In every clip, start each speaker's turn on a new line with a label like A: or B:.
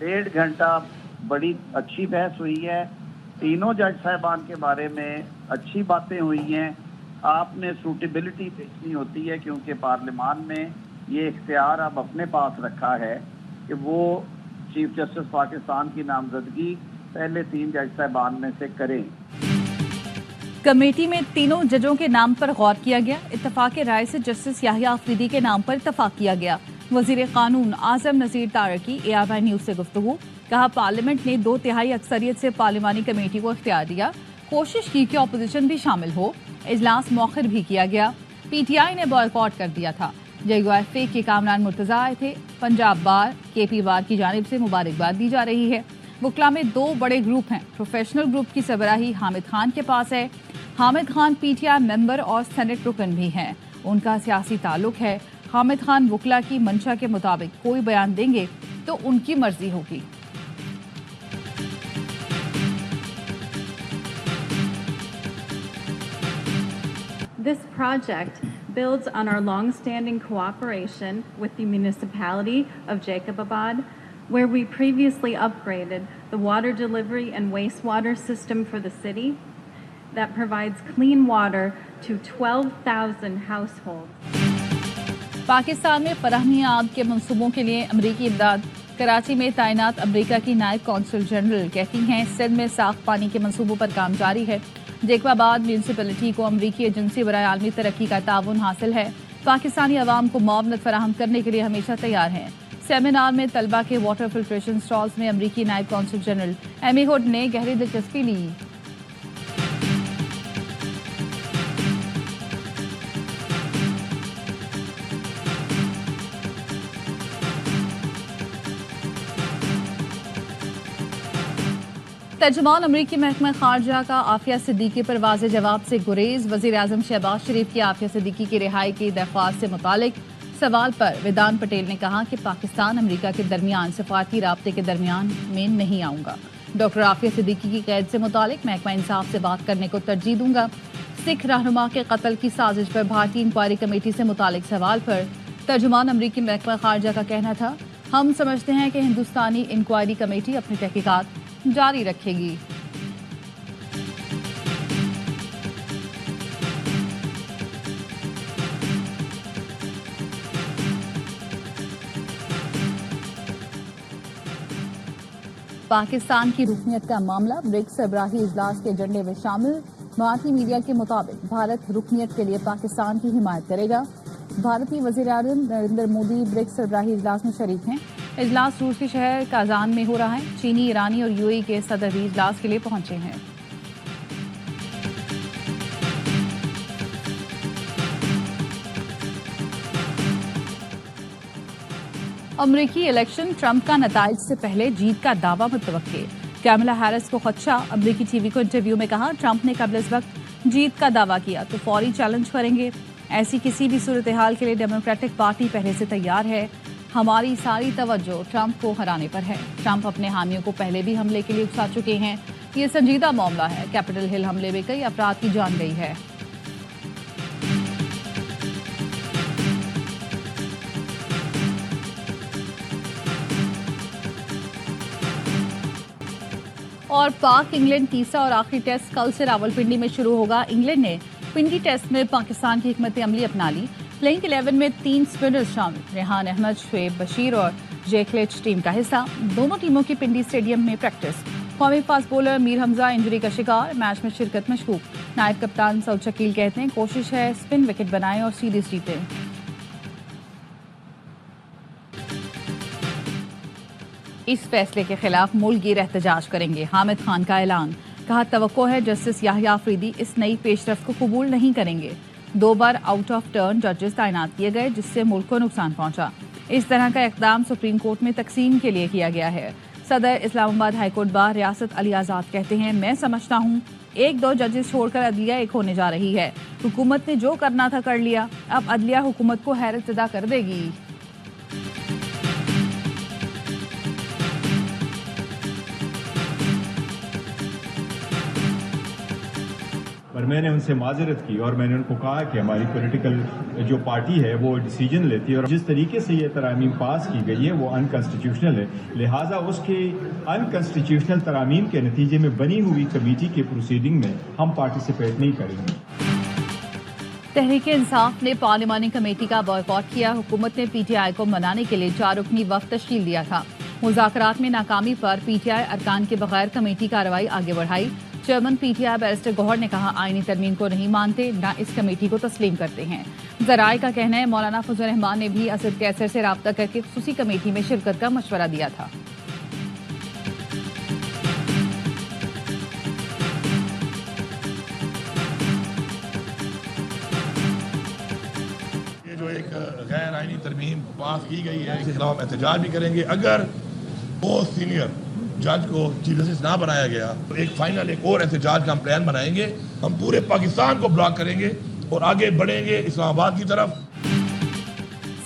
A: 1.5 घंटा बड़ी अच्छी बहस हुई है। तीनों जज साहबान के बारे में अच्छी बातें हुई हैं। आपने सूटेबिलिटी देखनी होती है, क्योंकि पार्लियामान ने ये इख्तियार अब अपने पास रखा है कि वो चीफ जस्टिस पाकिस्तान की नामजदगी पहले 3 जज साहबान में से करें।
B: कमेटी में तीनों जजों के नाम पर गौर किया गया। इत्तफाक राय से जस्टिस याहिया अफरीदी के नाम पर इत्तफाक किया गया। वजीर कानून आजम नज़ीर तारकी ARY न्यूज़ से गुफ्तगू। कहा, पार्लियामेंट ने 2/3 अक्सरियत से पार्लिमानी कमेटी को इख्तियार दिया। कोशिश की कि अपोजिशन भी शामिल हो। इजलास मौखर भी किया गया। PTI ने बॉयकॉट कर दिया था। JUIFA के कामरान मुर्तजा आए थे। पंजाब बार, KP बार की जानिब से मुबारकबाद दी जा रही है। वकला में 2 बड़े ग्रुप हैं। प्रोफेशनल ग्रुप की सरबराही हामिद खान के पास है। हामिद खान PTI मेंबर और सेनेट रुकन भी हैं। उनका सियासी ताल्लुक है। हामिद खान वकला की मंशा के मुताबिक कोई बयान देंगे तो उनकी मर्जी होगी।
C: This project builds on our long-standing cooperation with the municipality of Jacobabad, where we previously upgraded the water delivery and wastewater system for the city that provides clean water to 12,000 households.
B: Pakistan में फराहमी आग के मंसूबों के लिए अमरीकी इमदाद। कराची में तैनात अमरीका की नायब कौंसल जनरल कहती हैं, सिंध में साफ पानी के मंसूबों पर काम जारी है। जेकबाबाद म्यूनसिपलिटी को अमरीकी एजेंसी बराए आलमी तरक्की का ताउन हासिल है। पाकिस्तानी अवाम को मुआवनत फराहम करने के लिए हमेशा तैयार हैं। सेमिनार में तलबा के वाटर फिल्ट्रेशन स्टॉल्स में अमरीकी नायब कौंसल जनरल एमी हुड ने गहरी दिलचस्पी ली। तर्जुमान अमरीकी महकमा खारजा का आफिया सिद्दीकी पर वाज़े जवाब से गुरेज। वज़ीर आज़म शहबाज शरीफ की आफिया सिद्दीकी की रिहाई की दरख्वास्त से मुतालिक सवाल पर विधान पटेल ने कहा कि पाकिस्तान अमरीका के दरमियान सफारती राब्ते के दरमियान में नहीं आऊंगा। डॉक्टर आफिया सिद्दीकी की कैद से मुतालिक महकमा इंसाफ से बात करने को तरजीह दूंगा। सिख रहनुमा के कत्ल की साजिश पर भारतीय इंक्वायरी कमेटी से मुतालिक सवाल पर तर्जुमान अमरीकी महकमा खारजा का कहना था, हम समझते हैं कि हिंदुस्तानी इंक्वायरी कमेटी अपनी तहकीकात जारी रखेगी। पाकिस्तान की रुकनीत का मामला ब्रिक्स सरबराही इजलास के एजेंडे में शामिल। भारतीय मीडिया के मुताबिक भारत रुकनीत के लिए पाकिस्तान की हिमायत करेगा। भारतीय वज़ीर आज़म नरेंद्र मोदी ब्रिक्स सरबराही इजलास में शरीक हैं। इजलास रूस के शहर काजान में हो रहा है। चीनी, ईरानी और UAE के सदर भी इजलास के लिए पहुंचे हैं। अमरीकी इलेक्शन, ट्रंप का नताइज से पहले जीत का दावा मुतवक्के। कैमला हैरिस को खदशा। अमरीकी टीवी को इंटरव्यू में कहा, ट्रंप ने कबल इस वक्त जीत का दावा किया तो फौरी चैलेंज करेंगे। ऐसी किसी भी सूरत हाल के लिए डेमोक्रेटिक पार्टी पहले से तैयार है। हमारी सारी तवज्जो ट्रंप को हराने पर है। ट्रंप अपने हामियों को पहले भी हमले के लिए उकसा चुके हैं। ये संजीदा मामला है। कैपिटल हिल हमले में कई अफराद की जान गई है। और पाक इंग्लैंड तीसरा और आखिरी टेस्ट कल से रावलपिंडी में शुरू होगा। इंग्लैंड ने पिंडी टेस्ट में पाकिस्तान की हिकमत अमली अपना ली। प्लेइंग 11 में 3 स्पिनर्स शामिल। रेहान अहमद, शुएब बशीर और जेकलेच टीम का हिस्सा। दोनों टीमों की पिंडी स्टेडियम में प्रैक्टिस। कौमी fast bowler Mir Hamza injury का शिकार। मैच में शिरकत मशकूक। नायब कप्तान सऊद शकील कहते हैं, कोशिश है स्पिन विकेट बनाएं और सीरीज जीतें। इस फैसले के खिलाफ मुल्क गिर एहतजाज करेंगे। हामिद खान का ऐलान। कहा, तवक्को है जस्टिस याहिया अफरीदी इस नई पेशरफ को कबूल नहीं करेंगे। 2 बार आउट ऑफ टर्न जजेस तैनात किए गए, जिससे मुल्क को नुकसान पहुंचा। इस तरह का इकदाम सुप्रीम कोर्ट में तकसीम के लिए किया गया है। सदर इस्लामाबाद हाईकोर्ट बार रियासत अली आज़ाद कहते हैं, मैं समझता हूँ 1-2 जजेस छोड़कर अदलिया एक होने जा रही है। हुकूमत ने जो करना था कर लिया, अब अदलिया हुकूमत को हैरत ज़दा कर देगी।
D: और मैंने उनसे माजरत की और मैंने उनको कहा कि हमारी पॉलिटिकल जो पार्टी है वो डिसीजन लेती है और जिस तरीके से ये तरामीम पास की गई है वो अनकॉन्स्टिट्यूशनल है, लिहाजा उसके अनकॉन्स्टिट्यूशनल तरामीम के नतीजे में बनी हुई कमेटी के प्रोसीडिंग में हम पार्टिसिपेट नहीं करेंगे।
B: तहरीक इंसाफ ने पार्लिमानी कमेटी का बॉयकॉट किया। हुकूमत ने पीटीआई को मनाने के लिए 4 रुकनी वफ्द तश्कील दिया था। मुज़ाकरात में नाकामी पर पीटीआई अरकान के बगैर कमेटी कार्रवाई आगे बढ़ाई। चेयरमैन पीटीआई बैरिस्टर गौहर ने कहा, आईनी तरमीम को नहीं मानते, न इस कमेटी को तस्लीम करते हैं। ज़राए का कहना है मौलाना फजल रहमान ने भी असद कैसर से राब्ता करके खुसूसी कमेटी में शिरकत का मशवरा दिया था।
E: जो एक गैर आईनी तरमीम पास की गई है इसके खिलाफ हम एहतजाज भी करेंगे। अगर वो सीनियर जज को चीफ जस्टिस ना बनाया गया तो एक फाइनल एक और एहतजाज का हम प्लान बनाएंगे। हम पूरे पाकिस्तान को ब्लॉक करेंगे और आगे बढ़ेंगे इस्लामाबाद की तरफ।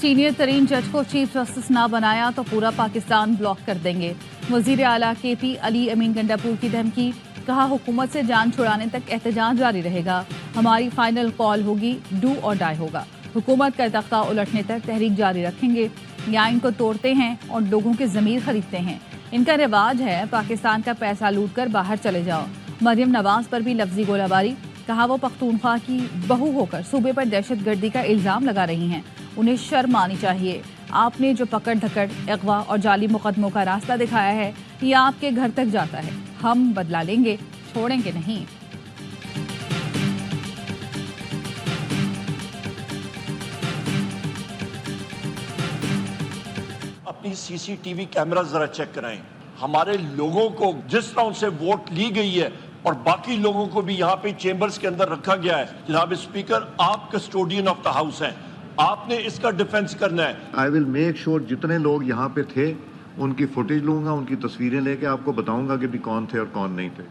B: सीनियर तरीन जज को चीफ जस्टिस ना बनाया तो पूरा पाकिस्तान ब्लॉक कर देंगे। वजीर आला केपी अली अमीन गंडापुर की धमकी, कहा हुकूमत से जान छुड़ाने तक एहतजाज जारी रहेगा। हमारी फाइनल कॉल होगी, डू और डाई होगा। हुकूमत का तख्ता उलटने तक तहरीक जारी रखेंगे। या इनको तोड़ते हैं और लोगों के ज़मीर खरीदते हैं। इनका रिवाज है पाकिस्तान का पैसा लूट कर बाहर चले जाओ। मरियम नवाज पर भी लफ्जी गोलाबारी, कहा वो पख्तूनख्वा की बहू होकर सूबे पर दहशतगर्दी का इल्ज़ाम लगा रही हैं। उन्हें शर्म आनी चाहिए। आपने जो पकड़ धकड़, अगवा और जाली मुकदमों का रास्ता दिखाया है ये आपके घर तक जाता है। हम बदला लेंगे, छोड़ेंगे नहीं।
F: अपनी सीसीटीवी कैमरा जरा चेक कराएं। हमारे लोगों को जिस तरह उनसे वोट ली गई है और बाकी लोगों को भी यहाँ पे चेंबर्स के अंदर रखा गया है। जनाब स्पीकर, आप कस्टोडियन ऑफ द हाउस हैं, आपने इसका डिफेंस करना है।
G: आई विल मेक श्योर जितने लोग यहाँ पे थे उनकी फुटेज लूंगा, उनकी तस्वीरें लेके आपको बताऊंगा कि भी कौन थे और कौन नहीं थे।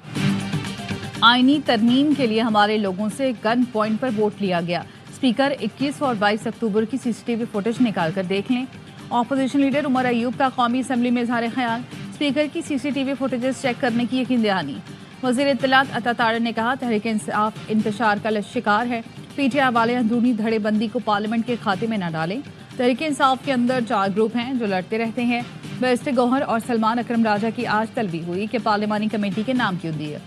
B: आईनी तरमीम के लिए हमारे लोगों से गन पॉइंट पर वोट लिया गया। स्पीकर 21 और 22 अक्टूबर की सीसीटीवी फुटेज निकाल कर देख लें। ऑपोजिशन लीडर उमर अयूब का कौमी असम्बली में इजहार ख्याल, स्पीकर की सीसीटीवी फुटेजेस चेक करने की यकीन दहानी। वज़ीर इत्तलात अता तारड़ ने कहा तहरीक इंसाफ इंतशार का शिकार है। पीटीआई वाले अंदरूनी धड़ेबंदी को पार्लियामेंट के खाते में न डालें। तहरीक इंसाफ के अंदर 4 ग्रुप हैं जो लड़ते रहते हैं। बैरिस्टर गौहर और सलमान अकरम राजा की आज तलबी हुई कि पार्लियामानी कमेटी के नाम क्यों दिए।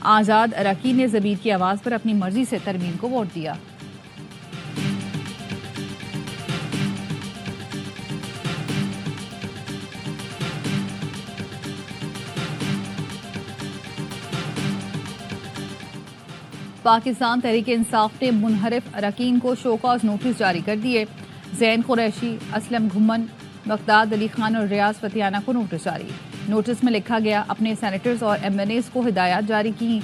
B: आज़ाद अरकान ने ज़मीर की आवाज़ पर अपनी मर्जी से तरमीम को वोट दिया। पाकिस्तान तहरीक इंसाफ ने मुनहरिफ अरकान को शोकॉज नोटिस जारी कर दिए। जैन कुरैशी, असलम घुम्मन, बगदाद अली खान और रियाज फतियाना को नोटिस जारी। नोटिस में लिखा गया, अपने सेनेटर्स और एमएनएस को हिदायत जारी की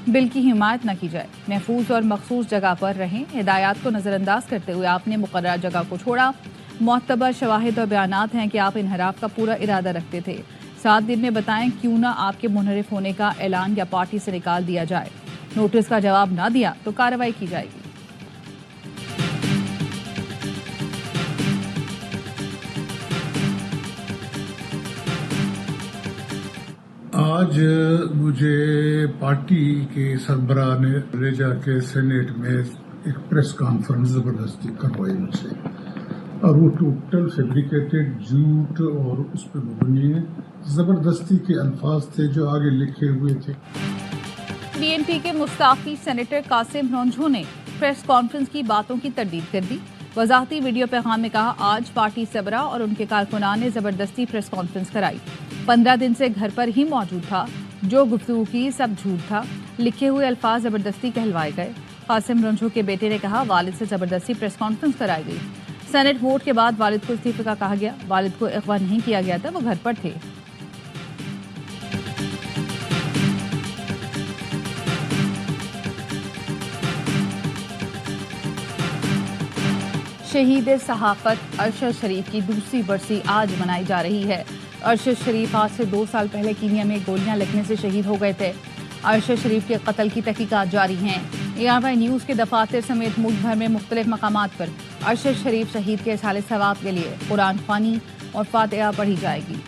B: बिल की हिमायत न की जाए। महफूज और मखसूस जगह पर रहें। हिदायत को नज़रअंदाज करते हुए आपने मुकर्रर जगह को छोड़ा। मोतबर शवाहिद और बयानात हैं कि आप इनहराफ का पूरा इरादा रखते थे। 7 दिन में बताएं क्यों ना आपके मुनहरिफ होने का ऐलान या पार्टी से निकाल दिया जाए। नोटिस का जवाब ना दिया तो कार्रवाई की जाएगी।
H: आज मुझे पार्टी के सरबराह ने ले जाके सेनेट में एक प्रेस कॉन्फ्रेंस जबरदस्ती करवाई मुझसे, और वो टोटल फैब्रिकेटेड झूठ और उस पर मबनी जबरदस्ती के अल्फाज थे जो आगे लिखे हुए थे।
B: बीएनपी के मुस्ताफी सेनेटर कासिम रंझू ने प्रेस कॉन्फ्रेंस की बातों की तरदीद कर दी। वजाहती वीडियो पैगाम में कहा, आज पार्टी सरबराह और उनके कारकुनान ने जबरदस्ती प्रेस कॉन्फ्रेंस कराई। 15 दिन से घर पर ही मौजूद था। जो गुफ्तगू की सब झूठ था। लिखे हुए अल्फाज जबरदस्ती कहलवाए गए। कासिम रंझू के बेटे ने कहा, वालिद से जबरदस्ती प्रेस कॉन्फ्रेंस कराई गई। सेनेट वोट के बाद वालिद को इस्तीफे का कहा गया। वालिद को अगवा नहीं किया गया था, वो घर पर थे। शहीद सहाफत अरशद शरीफ की दूसरी बरसी आज मनाई जा रही है। अरशद शरीफ आज से 2 साल पहले कीनिया में गोलियां लगने से शहीद हो गए थे। अरशद शरीफ के कत्ल की तहकीकात जारी हैं। ARY न्यूज़ के दफातर समेत मुल्क भर में मुख्तलिफ मकामात पर अरशद शरीफ शहीद के इज़हार सवाब के लिए कुरान ख्वानी और फातिहा पढ़ी जाएगी।